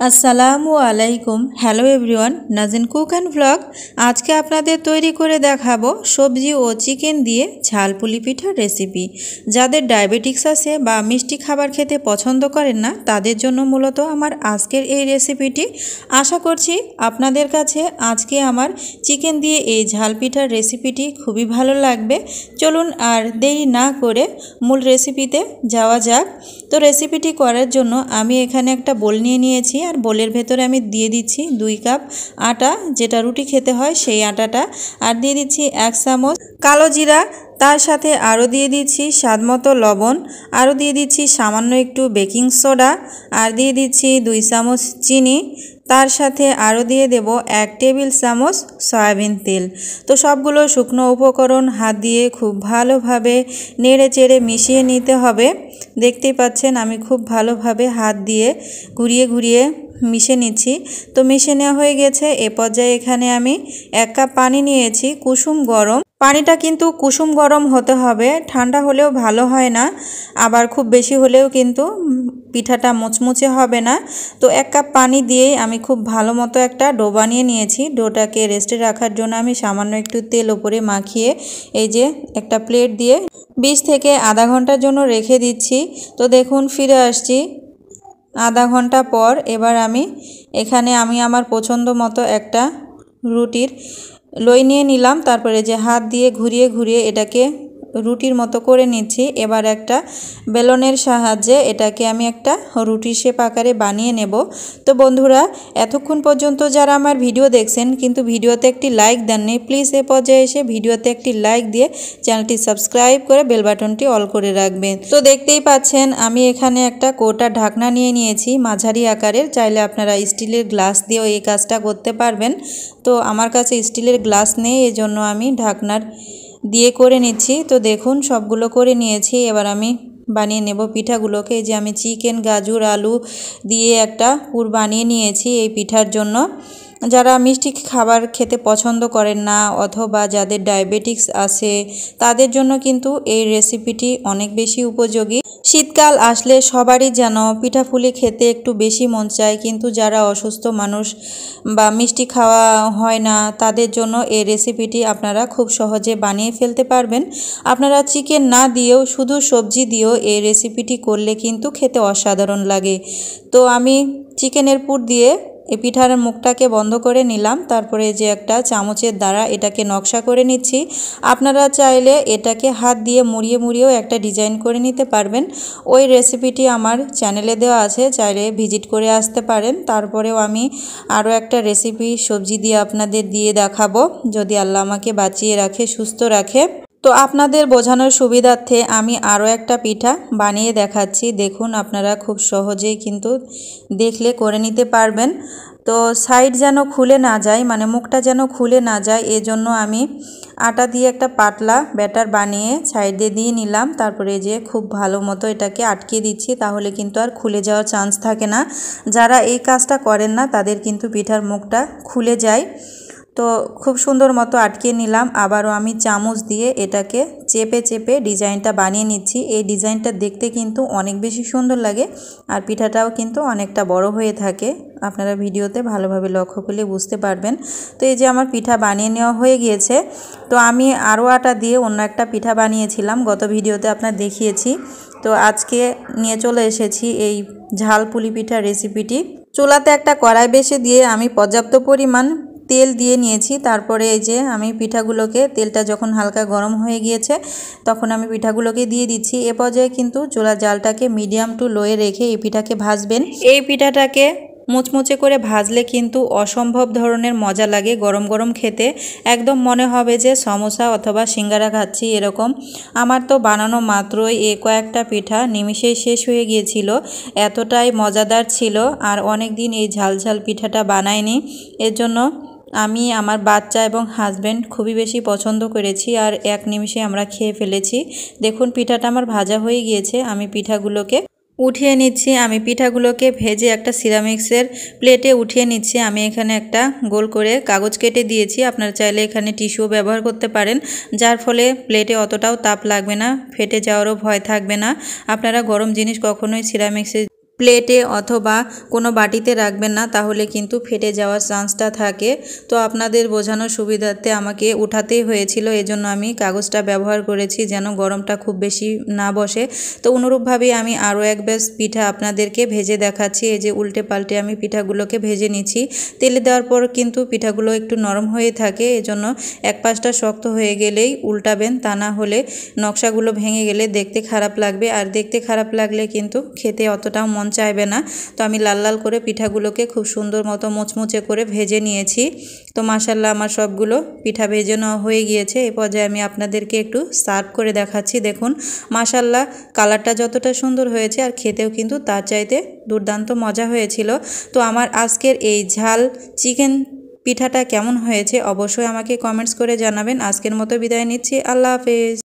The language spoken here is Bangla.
আসসালামু আলাইকুম। Hello everyone, Nazin cook and vlog. আজকে আপনাদের তৈরি করে দেখাবো সবজি ও চিকেন দিয়ে ঝাল পুলি পিঠার রেসিপি। যাদের ডায়াবেটিক্স আছে বা মিষ্টি খাবার খেতে পছন্দ করেন না, তাদের জন্য মূলত আমার আজকের এই রেসিপিটি। আশা করছি আপনাদের কাছে আজকে আমার চিকেন দিয়ে এই ঝাল পিঠার রেসিপিটি খুবই ভালো লাগবে। চলুন আর দেরি না করে মূল রেসিপিতে যাওয়া যাক। তো রেসিপিটি করার জন্য আমি এখানে একটা বোল নিয়ে নিয়েছি, আর বোলের ভেতরে আমি দিয়ে দিচ্ছি 2 কাপ আটা, যেটা রুটি খেতে হয় সেই আটাটা, আর দিয়ে দিচ্ছি 1 চামচ কালো জিরা, তার সাথে আরও দিয়ে দিচ্ছি স্বাদমতো লবণ, আরও দিয়ে দিচ্ছি সামান্য একটু বেকিং সোডা, আর দিয়ে দিচ্ছি 2 চামচ চিনি, তার সাথে আরও দিয়ে দেব 1 টেবিল চামচ সয়াবিন তেল। তো সবগুলো শুকনো উপকরণ হাত দিয়ে খুব ভালোভাবে নেড়ে চেড়ে মিশিয়ে নিতে হবে। দেখতেই পাচ্ছেন আমি খুব ভালোভাবে হাত দিয়ে ঘুরিয়ে ঘুরিয়ে মিশে নিচ্ছি। তো মিশে নেওয়া হয়ে গেছে। এ পর্যায়ে এখানে আমি 1 কাপ পানি নিয়েছি, কুসুম গরম। পানিটা কিন্তু কুসুম গরম হতে হবে, ঠান্ডা হলেও ভালো হয় না, আবার খুব বেশি হলেও কিন্তু পিঠাটা মুচমুচে হবে না। তো 1 কাপ পানি দিয়েই আমি খুব ভালো মতো একটা ডো বানিয়ে নিয়েছি। ডোটাকে রেস্টে রাখার জন্য আমি সামান্য একটু তেল ওপরে মাখিয়ে এই যে একটা প্লেট দিয়ে 20 থেকে আধা ঘন্টার জন্য রেখে দিচ্ছি। তো দেখুন ফিরে আসছি আধা ঘন্টা পর। এবার আমি এখানে আমার পছন্দ মতো একটা রুটির লই নিয়ে নিলাম। তারপরে যে হাত দিয়ে ঘুরিয়ে ঘুরিয়ে এটাকে রুটির মতো করে নিচ্ছি। এবার একটা বেলনের সাহায্যে এটাকে আমি একটা রুটির শেপ আকারে বানিয়ে নেব। তো বন্ধুরা, এতক্ষণ পর্যন্ত যারা আমার ভিডিও দেখছেন কিন্তু ভিডিওতে একটি লাইক দেননি, প্লিজ এ পর্যায়ে এসে ভিডিওতে একটি লাইক দিয়ে চ্যানেলটি সাবস্ক্রাইব করে বেল বাটনটি অল করে রাখবেন। তো দেখতেই পাচ্ছেন আমি এখানে একটা কৌটার ঢাকনা নিয়ে নিয়েছি মাঝারি আকারের। চাইলে আপনারা স্টিলের গ্লাস দিয়েও এই কাজটা করতে পারবেন। তো আমার কাছে স্টিলের গ্লাস নেই, এজন্য আমি ঢাকনার দিয়ে করে নিচ্ছি। তো দেখুন সবগুলো করে নিয়েছি। এবার আমি বানিয়ে নেব পিঠাগুলোকে। যে আমি চিকেন, গাজর, আলু দিয়ে একটা পুর বানিয়ে নিয়েছি এই পিঠার জন্য। যারা মিষ্টি খাবার খেতে পছন্দ করেন না অথবা যাদের ডায়াবেটিক্স আছে, তাদের জন্য কিন্তু এই রেসিপিটি অনেক বেশি উপযোগী। শীতকাল আসলে সবারই যেন পিঠাপুলি খেতে একটু বেশি মন চায়, কিন্তু যারা অসুস্থ মানুষ বা মিষ্টি খাওয়া হয় না, তাদের জন্য এই রেসিপিটি আপনারা খুব সহজে বানিয়ে ফেলতে পারবেন। আপনারা চিকেন না দিয়েও শুধু সবজি দিয়েও এই রেসিপিটি করলে কিন্তু খেতে অসাধারণ লাগে। তো আমি চিকেনের পুর দিয়ে এই পিঠার মুখটাকে বন্ধ করে নিলাম। তারপরে যে একটা চামচের দ্বারা এটাকে নকশা করে নিচ্ছি। আপনারা চাইলে এটাকে হাত দিয়ে মুড়িয়ে মুড়িয়েও একটা ডিজাইন করে নিতে পারবেন। ওই রেসিপিটি আমার চ্যানেলে দেওয়া আছে, চাইলে ভিজিট করে আসতে পারেন। তারপরেও আমি আরও একটা রেসিপি সবজি দিয়ে আপনাদের দিয়ে দেখাবো, যদি আল্লাহ আমাকে বাঁচিয়ে রাখে, সুস্থ রাখে। তো আপনাদের বোঝানোর সুবিধার্থে আমি আরও একটা পিঠা বানিয়ে দেখাচ্ছি। দেখুন আপনারা খুব সহজেই কিন্তু দেখলে করে নিতে পারবেন। তো সাইড যেন খুলে না যায়, মানে মুখটা যেন খুলে না যায়, এজন্য আমি আটা দিয়ে একটা পাতলা ব্যাটার বানিয়ে সাইডে দিয়ে নিলাম। তারপরে যে খুব ভালো মতো এটাকে আটকে দিচ্ছি, তাহলে কিন্তু আর খুলে যাওয়ার চান্স থাকে না। যারা এই কাজটা করেন না তাদের কিন্তু পিঠার মুখটা খুলে যায়। তো খুব সুন্দর মতো আটকে নিলাম। আবারও আমি চামচ দিয়ে এটাকে চেপে চেপে ডিজাইনটা বানিয়ে নিচ্ছি। এই ডিজাইনটা দেখতে কিন্তু অনেক বেশি সুন্দর লাগে, আর পিঠাটাও কিন্তু অনেকটা বড় হয়ে থাকে। আপনারা ভিডিওতে ভালোভাবে লক্ষ্য করলে বুঝতে পারবেন। তো এই যে আমার পিঠা বানিয়ে নেওয়া হয়ে গিয়েছে। তো আমি আরও আটা দিয়ে অন্য একটা পিঠা বানিয়েছিলাম, গত ভিডিওতে আপনার দেখিয়েছি। তো আজকে নিয়ে চলে এসেছি এই ঝাল পুলি পিঠার রেসিপিটি। চুলাতে একটা কড়াই বসে দিয়ে আমি পর্যাপ্ত পরিমাণ তেল দিয়ে নিয়েছি। তারপরে এই যে আমি পিঠাগুলোকে, তেলটা যখন হালকা গরম হয়ে গিয়েছে তখন আমি পিঠাগুলোকে দিয়ে দিচ্ছি। এ পর্যায়ে কিন্তু চুলার জালটাকে মিডিয়াম টু লোয়ে রেখে এই পিঠাকে ভাজবেন। এই পিঠাটাকে মুচমুচে করে ভাজলে কিন্তু অসম্ভব ধরনের মজা লাগে গরম গরম খেতে। একদম মনে হবে যে সমোসা অথবা সিঙ্গারা খাচ্ছি এরকম। আমার তো বানানো মাত্রই এই কয়েকটা পিঠা নিমিষেই শেষ হয়ে গিয়েছিল, এতটাই মজাদার ছিল। আর অনেক দিন এই ঝাল ঝাল পিঠাটা বানাইনি, এর জন্য আমি, আমার বাচ্চা এবং হাজব্যান্ড খুবই বেশি পছন্দ করেছি, আর এক নিমিষে আমরা খেয়ে ফেলেছি। দেখুন পিঠাটা আমার ভাজা হয়ে গিয়েছে, আমি পিঠাগুলোকে উঠিয়ে নিচ্ছি। আমি পিঠাগুলোকে ভেজে একটা সিরামিক্সের প্লেটে উঠিয়ে নিচ্ছি। আমি এখানে একটা গোল করে কাগজ কেটে দিয়েছি, আপনারা চাইলে এখানে টিস্যুও ব্যবহার করতে পারেন, যার ফলে প্লেটে অতটাও তাপ লাগবে না, ফেটে যাওয়ারও ভয় থাকবে না। আপনারা গরম জিনিস কখনোই সিরামিক্সে প্লেটে অথবা কোনো বাটিতে রাখবেন না, তাহলে কিন্তু ফেটে যাওয়ার চান্সটা থাকে। তো আপনাদের বোঝানোর সুবিধার্থে আমাকে উঠাতেই হয়েছিল, এজন্য আমি কাগজটা ব্যবহার করেছি যেন গরমটা খুব বেশি না বসে। তো অনুরূপভাবেই আমি আরও এক ব্যাচ পিঠা আপনাদেরকে ভেজে দেখাচ্ছি। এই যে উল্টে পাল্টে আমি পিঠাগুলোকে ভেজে নিচ্ছি। তেলে দেওয়ার পর কিন্তু পিঠাগুলো একটু নরম হয়ে থাকে, এজন্য এক পাশটা শক্ত হয়ে গেলেই উল্টাবেন, তা না হলে নকশাগুলো ভেঙে গেলে দেখতে খারাপ লাগবে, আর দেখতে খারাপ লাগলে কিন্তু খেতে অতটাও মন চাইবে না। তো আমি লাল লাল করে পিঠাগুলোকে খুব সুন্দর মতো মুচমুচে করে ভেজে নিয়েছি। তো মাশাআল্লাহ আমার সবগুলো পিঠা ভেজে নেওয়া হয়ে গিয়েছে। এই পর্যায়ে আমি আপনাদেরকে একটু সার্ভ করে দেখাচ্ছি। দেখুন মাশাআল্লাহ কালারটা যতটা সুন্দর হয়েছে আর খেতেও কিন্তু তার চাইতে দুর্দান্ত মজা হয়েছিল। তো আমার আজকের এই ঝাল চিকেন পিঠাটা কেমন হয়েছে অবশ্যই আমাকে কমেন্টস করে জানাবেন। আজকের মতো বিদায় নিচ্ছি, আল্লাহ হাফেজ।